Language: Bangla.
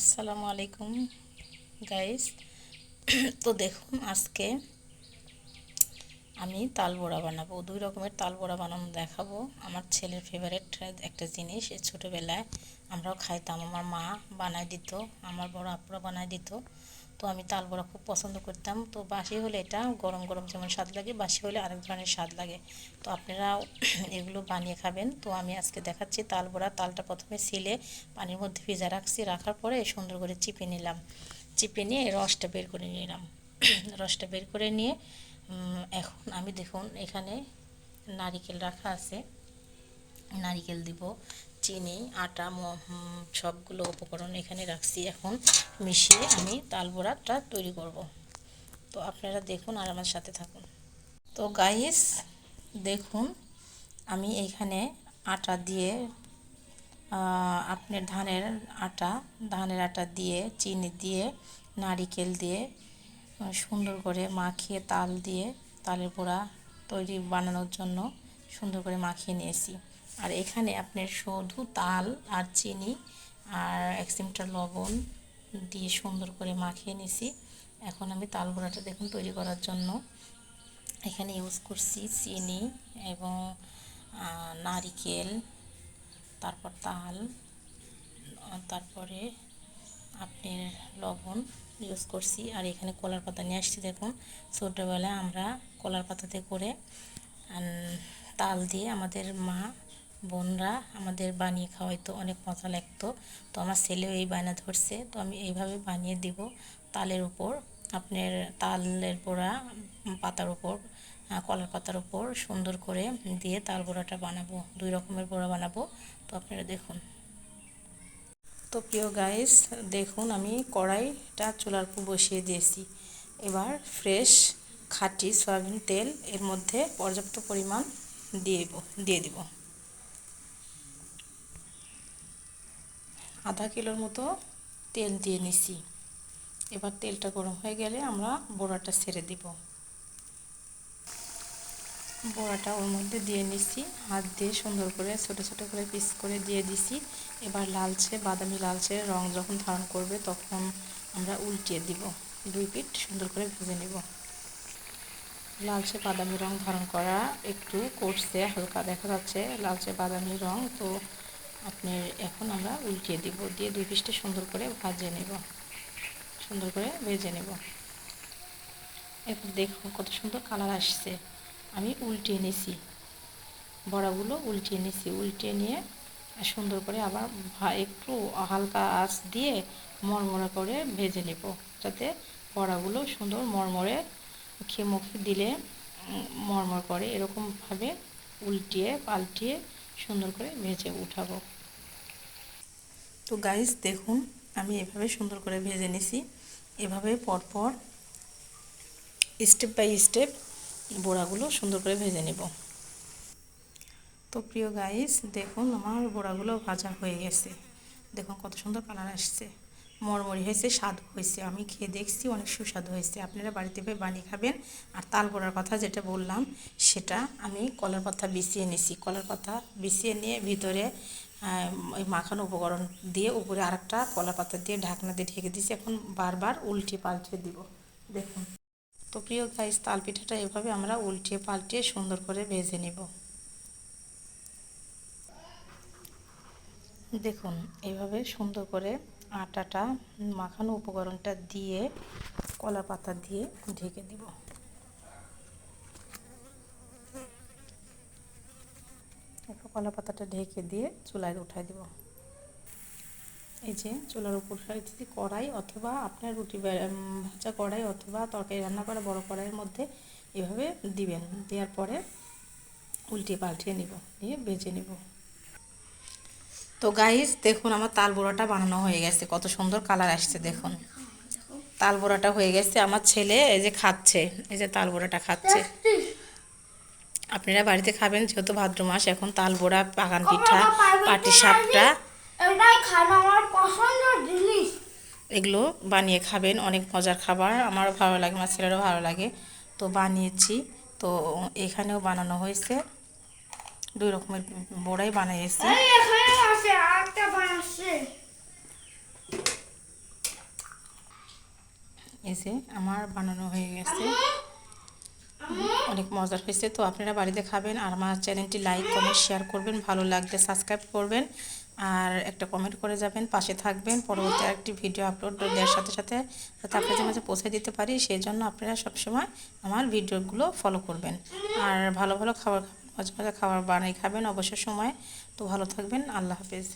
আসসালামু আলাইকুম গাইস। তো দেখুন, আজকে আমি তাল বড়া বানাবো। দুই রকমের তাল বড়া বানানো দেখাবো। আমার ছেলের ফেভারিট একটা জিনিস। ছোটোবেলায় আমরাও খাইতাম, আমার মা বানায় দিত, আমার বড় আপুরা বানায় দিত। তো আমি তাল বড়া খুব পছন্দ করতাম। তো বাসি হলে এটা গরম গরম যেমন স্বাদ লাগে, বাসি হলে আরেক ধরনের স্বাদ লাগে। তো আপনারা এগুলো বানিয়ে খাবেন। তো আমি আজকে দেখাচ্ছি তাল বড়া। তালটা প্রথমে ছিলে পানির মধ্যে ভিজা রাখছি, রাখার পরে সুন্দর করে চিপে নিলাম, চিপে নিয়ে রসটা বের করে নিলাম। রসটা বের করে নিয়ে এখন আমি দেখুন এখানে নারিকেল রাখা আছে, নারিকেল দিব, চিনি, আটা, সবগুলো উপকরণ এখানে রাখছি। এখন মিশিয়ে আমি তাল বড়াটা তৈরি করব। তো আপনারা দেখুন আর আমার সাথে থাকুন। তো গাইস দেখুন, আমি এইখানে আটা দিয়ে আপনার ধানের আটা দিয়ে, চিনি দিয়ে, নারিকেল দিয়ে সুন্দর করে মাখিয়ে তালের বড়া তৈরি বানানোর জন্য সুন্দর করে মাখিয়ে নিয়েছি। আর এখানে আপনার শুধু তাল আর চিনি আর 1 চিমটা লবণ দিয়ে সুন্দর করে মাখিয়ে নিয়েছি। এখন আমি তাল বড়াটা দেখুন তৈরি করার জন্য এখানে ইউজ করছি চিনি এবং নারিকেল, তারপর তাল, তারপরে আপনার লবণ ইউজ করছি। আর এখানে কলার পাতা নিয়ে আসছি। দেখুন ছোটোবেলায় আমরা কলার পাতাতে করে তাল দিয়ে আমাদের মা বোনরা আমাদের বানিয়ে খাওয়াইতো, অনেক মজা লাগতো। তো আমার ছেলেও এই বায়না ধরছে, তো আমি এইভাবে বানিয়ে দিব। তালের উপর আপনার তালের বড়া পাতার উপর, কলার পাতার উপর সুন্দর করে দিয়ে তাল বড়াটা বানাবো। 2 রকমের বড়া বানাবো। তো আপনারা দেখুন। তো প্রিয় গাইস দেখুন, আমি কড়াইটা চুলার উপর বসিয়ে দিয়েছি। এবার ফ্রেশ খাঁটি সয়াবিন তেল এর মধ্যে পর্যাপ্ত পরিমাণ দিয়ে দিব। আধা কিলোর মতো তেল দিয়ে নিছি। এবার তেলটা গরম হয়ে গেলে আমরা বড়াটা ছেড়ে দিব। বড়াটা ওর মধ্যে দিয়ে নিছি, হাত দিয়ে সুন্দর করে ছোট ছোট করে পিস করে দিয়ে দিছি। এবার বাদামি লালচে রং যখন ধারণ করবে তখন আমরা উল্টিয়ে দিব। 2 পিঠ সুন্দর করে ভেজে নেব। লালচে বাদামি রং ধারণ করা একটু করছে, হালকা দেখা যাচ্ছে লালচে বাদামি রং। তো আপনার এখন আমরা উল্টিয়ে দিব, দিয়ে 2 পিঠে সুন্দর করে সুন্দর করে ভেজে নেব। এবার দেখুন কত সুন্দর কালার আসছে। আমি উল্টিয়ে নিয়েছি, বড়াগুলো উল্টিয়ে নিয়ে সুন্দর করে আবার একটু হালকা আঁচ দিয়ে মরমরে করে ভেজে নেব, যাতে বড়াগুলো সুন্দর মরমরে মুখে দিলে মরমর করে, এরকমভাবে উল্টিয়ে পাল্টিয়ে সুন্দর করে ভেজে উঠাবো। তো গাইস দেখুন, আমি এভাবে সুন্দর করে ভেজে নিছি। এভাবে পরপর স্টেপ বাই স্টেপ বড়াগুলো সুন্দর করে ভেজে নেব। তো প্রিয় গাইস দেখুন, আমার বড়াগুলো ভাজা হয়ে গেছে। দেখুন কত সুন্দর কালার আসছে, মরমরি হয়েছে, স্বাদ হয়েছে। আমি খেয়ে দেখছি, অনেক সুস্বাদু হয়েছে। আপনারা বাড়িতে বানিয়ে খাবেন। আর তাল বড়ার কথা যেটা বললাম, সেটা আমি কলার পাতা বিছিয়ে নিছি। কলার পাতা বিছিয়ে নিয়ে ভিতরে ওই মাখানো উপকরণ দিয়ে উপরে আরেকটা কলার পাতা দিয়ে ঢাকনা দিয়ে ঢেকে দিয়েছি। এখন বারবার উল্টিয়ে পাল্টে দিব। দেখুন তো প্রিয় গাইস, তাল পিঠাটা এভাবে আমরা উল্টিয়ে পাল্টিয়ে সুন্দর করে ভেজে নেব। দেখুন এইভাবে সুন্দর করে আটাটা মাখানো উপকরণটা দিয়ে কলা পাতা দিয়ে ঢেকে দিব। এরপর কলা পাতাটা ঢেকে দিয়ে চুলায় উঠাই দিব। এই যে চুলার উপর দিচ্ছি কড়াই, অথবা আপনার রুটি ভাজা কড়াই অথবা তরকারি রান্না করা বড় কড়াইয়ের মধ্যে এভাবে দিবেন। দেওয়ার পরে উল্টিয়ে পাল্টিয়ে নিব, নিয়ে ভেজে নিব। তো গাইস দেখুন, আমার তাল বড়াটা বানানো হয়ে গেছে, কত সুন্দর কালার আসছে। দেখুন তাল বড়াটা হয়ে গেছে। আমার ছেলে এই যে খাচ্ছে, এই যে তাল বড়াটা খাচ্ছে। আপনারা বাড়িতে খাবেন, যেহেতু ভাদ্র মাস, এখন তাল বড়া, পাকান পিঠা, পাটিসাপটা এগুলো বানিয়ে খাবেন। অনেক মজার খাবার, আমারও ভালো লাগে, আমার ছেলেরও ভালো লাগে। তো বানিয়েছি। তো এখানেও বানানো হয়েছে, 2 রকমের বড়াই বানিয়েছি। এই যে আমার বানানো হয়ে গেছে, অনেক মজার হয়েছে। তো আপনারা বাড়িতে খাবেন আর আমার চ্যানেলটি লাইক কমেন্ট শেয়ার করবেন, ভালো লাগলে সাবস্ক্রাইব করবেন আর একটা কমেন্ট করে যাবেন, পাশে থাকবেন পরবর্তী আরেকটি ভিডিও আপলোড দেওয়ার সাথে সাথে যাতে আপনাদের মাঝে পৌঁছে দিতে পারি, সেই জন্য আপনারা সবসময় আমার ভিডিওগুলো ফলো করবেন আর ভালো ভালো খাবার খাবেন, মজা মজা খাবার বানিয়ে খাবেন অবসর সময়। তো ভালো থাকবেন, আল্লাহ হাফেজ।